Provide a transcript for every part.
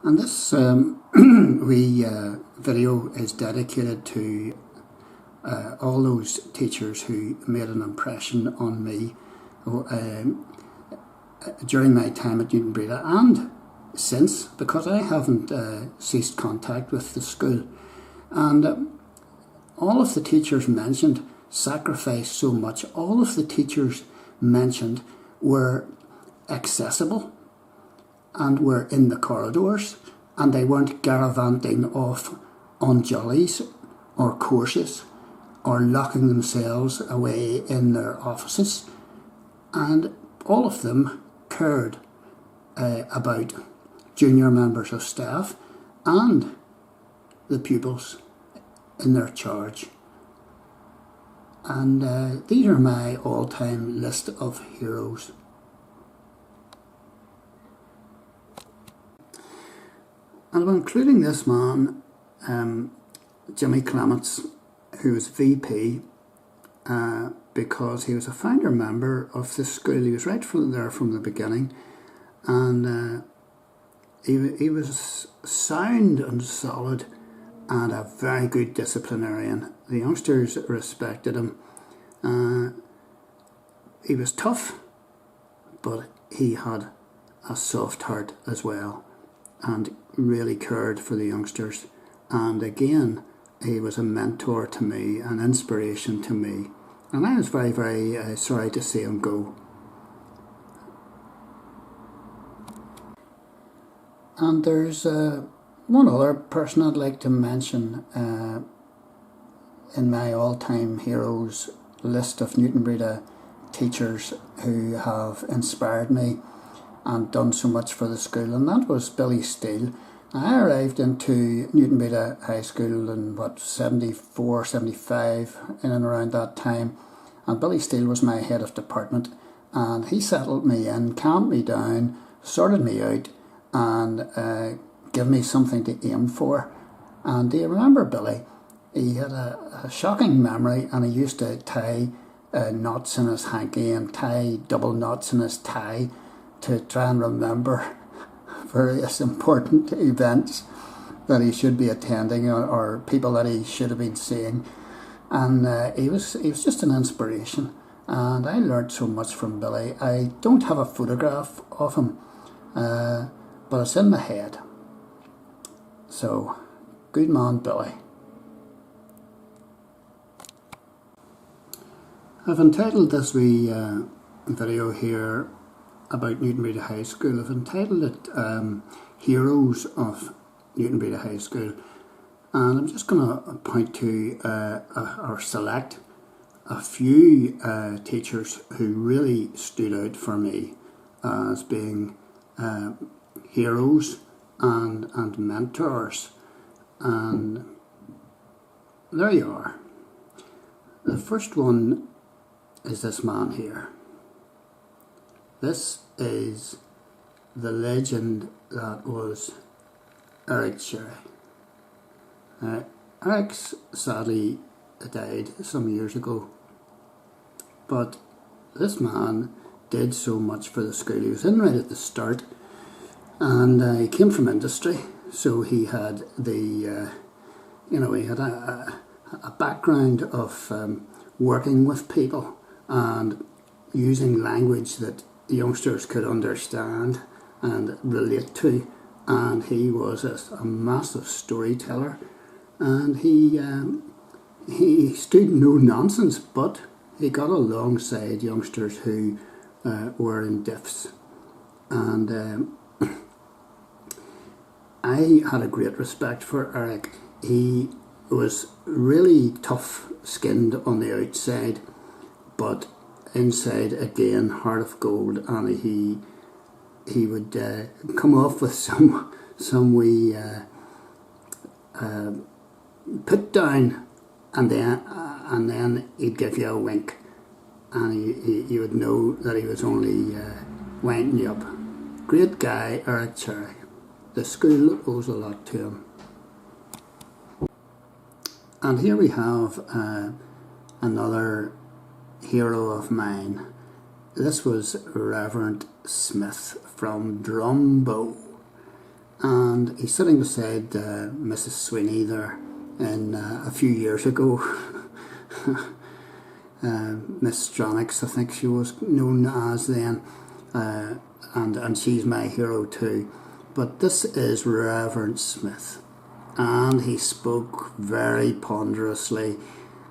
And this video is dedicated to all those teachers who made an impression on me during my time at Newtownbreda and since, because I haven't ceased contact with the school. And all of the teachers mentioned sacrificed so much. All of the teachers mentioned were accessible and were in the corridors, and they weren't gallivanting off on jollies or courses or locking themselves away in their offices. And all of them cared about junior members of staff and the pupils in their charge. And these are my all-time list of heroes. And I'm including this man, Jimmy Clement, who was VP, because he was a founder member of this school. He was right from the beginning, and he was sound and solid and a very good disciplinarian. The youngsters respected him. He was tough, but he had a soft heart as well, and really cared for the youngsters. And again, he was a mentor to me, an inspiration to me, and I was very, very sorry to see him go. And there's one other person I'd like to mention in my all-time heroes list of Newtownbreda teachers who have inspired me and done so much for the school, and that was Billy Steele. I arrived into Newtownbreda High School in 74, 75, in and around that time, and Billy Steele was my head of department, and he settled me in, calmed me down, sorted me out, and gave me something to aim for. And do you remember Billy? He had a shocking memory, and he used to tie knots in his hanky and tie double knots in his tie to try and remember various important events that he should be attending, or people that he should have been seeing. And he was just an inspiration, and I learned so much from Billy. I don't have a photograph of him, but it's in my head. So, good man, Billy. I've entitled this wee video here about Newtownbreda High School. I've entitled it Heroes of Newtownbreda High School, and I'm just going to point to or select a few teachers who really stood out for me as being heroes and mentors. And there you are. The first one is this man here. This is the legend that was Eric Sherry. Eric's sadly died some years ago, but this man did so much for the school. He was in right at the start, and he came from industry, so he had the he had a background of working with people and using language that youngsters could understand and relate to, and he was a massive storyteller, and he stood no nonsense, but he got alongside youngsters who were in diffs. And I had a great respect for Eric. He was really tough-skinned on the outside, but inside, again, heart of gold, and he would come off with some wee put down, and then he'd give you a wink, and you would know that he was only winding you up. Great guy, Eric Cherry. The school owes a lot to him. And here we have another hero of mine. This was Reverend Smith from Drumbo, and he's sitting beside Mrs. Sweeney there. And a few years ago, Miss Stronach, I think she was known as then, and she's my hero too. But this is Reverend Smith, and he spoke very ponderously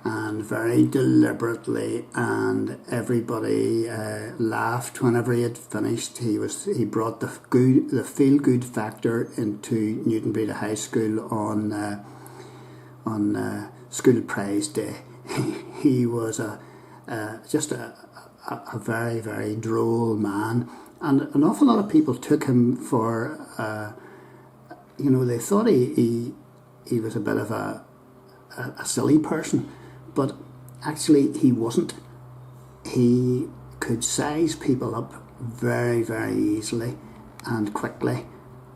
and very deliberately, and everybody laughed whenever he had finished. He brought the feel good factor into Newtownbreda High School on School Prize Day. He was just a very, very droll man, and an awful lot of people took him for they thought he was a bit of a silly person, but actually he wasn't. He could size people up very, very easily and quickly,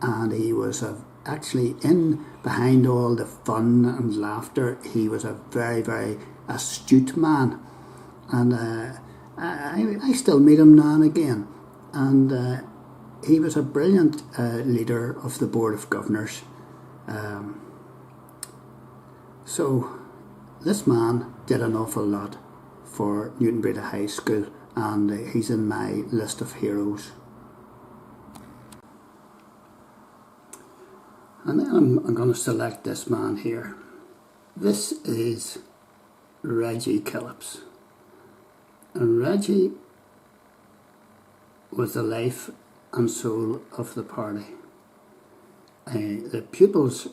and he was actually behind all the fun and laughter, he was a very, very astute man. And I still meet him now and again. And he was a brilliant leader of the Board of Governors. So this man did an awful lot for Newtownbreda High School, and he's in my list of heroes. And then I'm going to select this man here. This is Reggie Phillips. And Reggie was the life and soul of the party. The pupils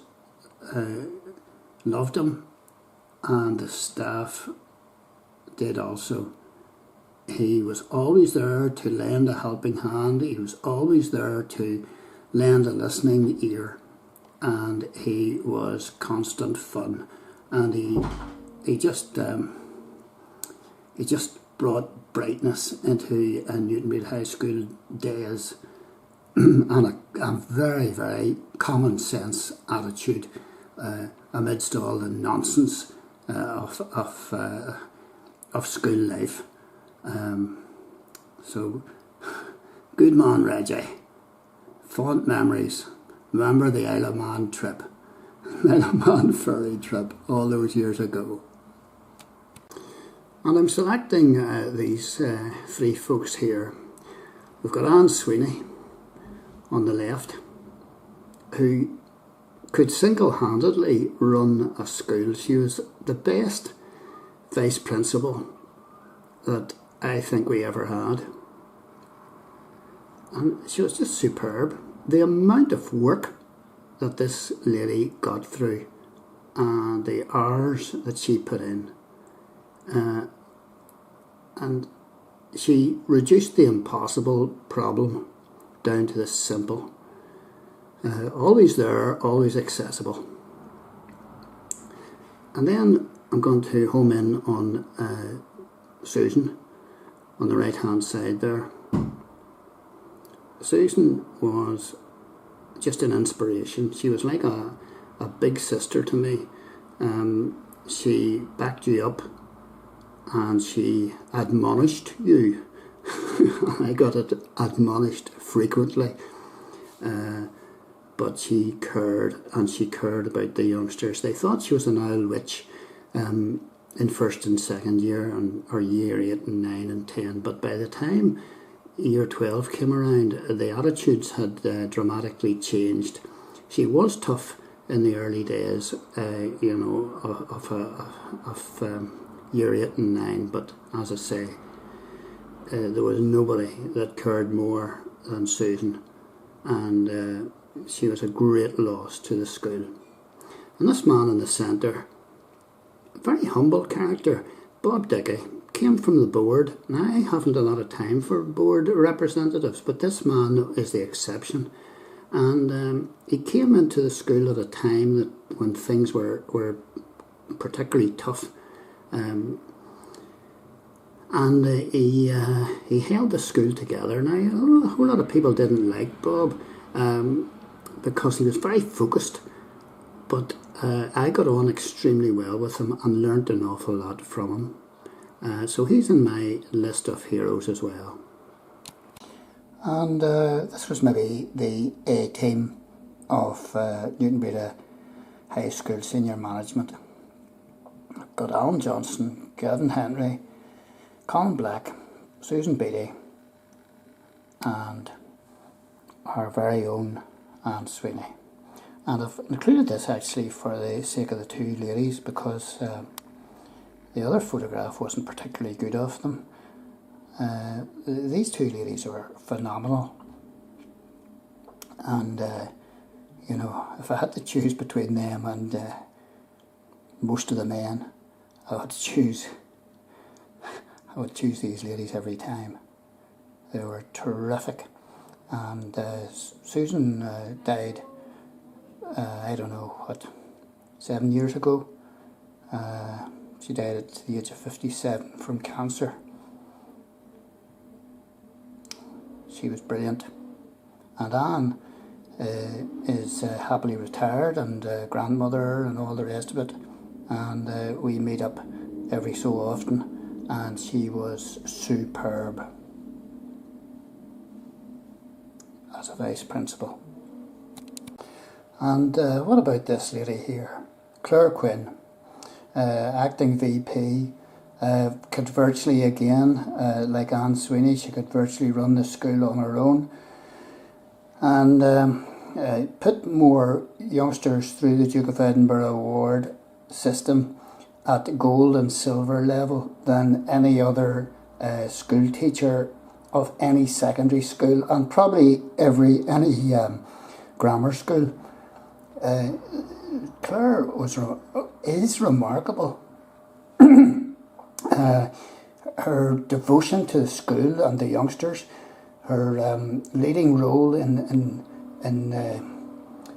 loved him, and the staff did also. He was always there to lend a helping hand. He was always there to lend a listening ear. And he was constant fun, and he just brought brightness into Newtownbreda High School days, and a very, very common sense attitude amidst all the nonsense of school life. So good man, Reggie. Fond memories. Remember the Isle of Man trip, Isle of Man ferry trip all those years ago. And I'm selecting these three folks here. We've got Anne Sweeney on the left, who could single-handedly run a school. She was the best vice principal that I think we ever had. And she was just superb. The amount of work that this lady got through, and the hours that she put in, and she reduced the impossible problem down to the simple. Always there, always accessible. And then I'm going to home in on Susan on the right hand side there. Susan was just an inspiration. She was like a big sister to me. She backed you up, and she admonished you. I got it admonished frequently, but she cared, and she cared about the youngsters. They thought she was an owl witch in first and second year, or year 8 and 9 and 10, but by the time year 12 came around, the attitudes had dramatically changed. She was tough in the early days, of year 8 and 9, but as I say, there was nobody that cared more than Susan, and she was a great loss to the school. And this man in the centre, a very humble character, Bob Dickey, came from the board. Now, I haven't a lot of time for board representatives, but this man is the exception. And he came into the school at a time when things were particularly tough. And he held the school together. Now, a whole lot of people didn't like Bob because he was very focused. But I got on extremely well with him and learnt an awful lot from him. So he's in my list of heroes as well. And this was maybe the A team of Newtownbreda High School senior management. I've got Alan Johnson, Gavin Henry, Colin Black, Susan Beattie, and our very own Anne Sweeney. And I've included this actually for the sake of the two ladies, because the other photograph wasn't particularly good of them. These two ladies are phenomenal, and you know, if I had to choose between them and most of the men, I would choose these ladies every time. They were terrific. And Susan died, I don't know what, 7 years ago. She died at the age of 57 from cancer. She was brilliant. And Anne is happily retired and grandmother and all the rest of it. And we meet up every so often, and she was superb as a vice principal. And what about this lady here? Clara Quinn, acting VP, could virtually, again, like Anne Sweeney, she could virtually run the school on her own, and put more youngsters through the Duke of Edinburgh Award system at gold and silver level than any other school teacher of any secondary school, and probably any grammar school. Claire is remarkable. Her devotion to the school and the youngsters, her leading role in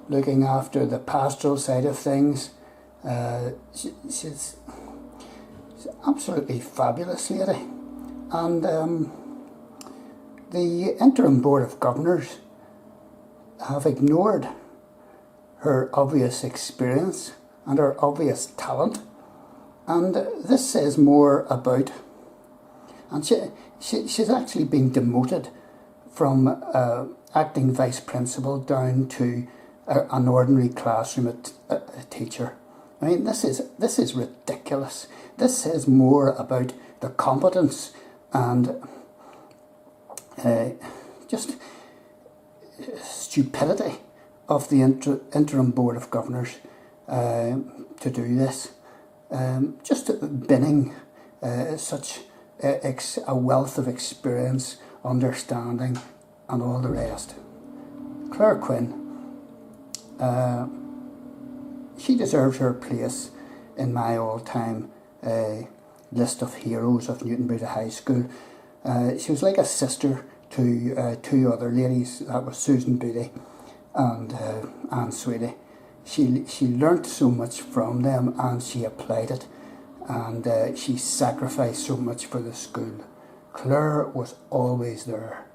looking after the pastoral side of things. She's absolutely fabulous lady. And the interim board of governors have ignored her obvious experience and her obvious talent, and this says more about, and she's actually been demoted from acting vice principal down to an ordinary classroom teacher. I mean, this is ridiculous. This says more about the competence and just stupidity of the interim board of governors to do this. Just binning such a wealth of experience, understanding, and all the rest. Clara Quinn, she deserves her place in my all-time list of heroes of Newtownbreda High School. She was like a sister to two other ladies. That was Susan Beattie and Anne Sweeney. She learnt so much from them, and she applied it, and she sacrificed so much for the school. Claire was always there.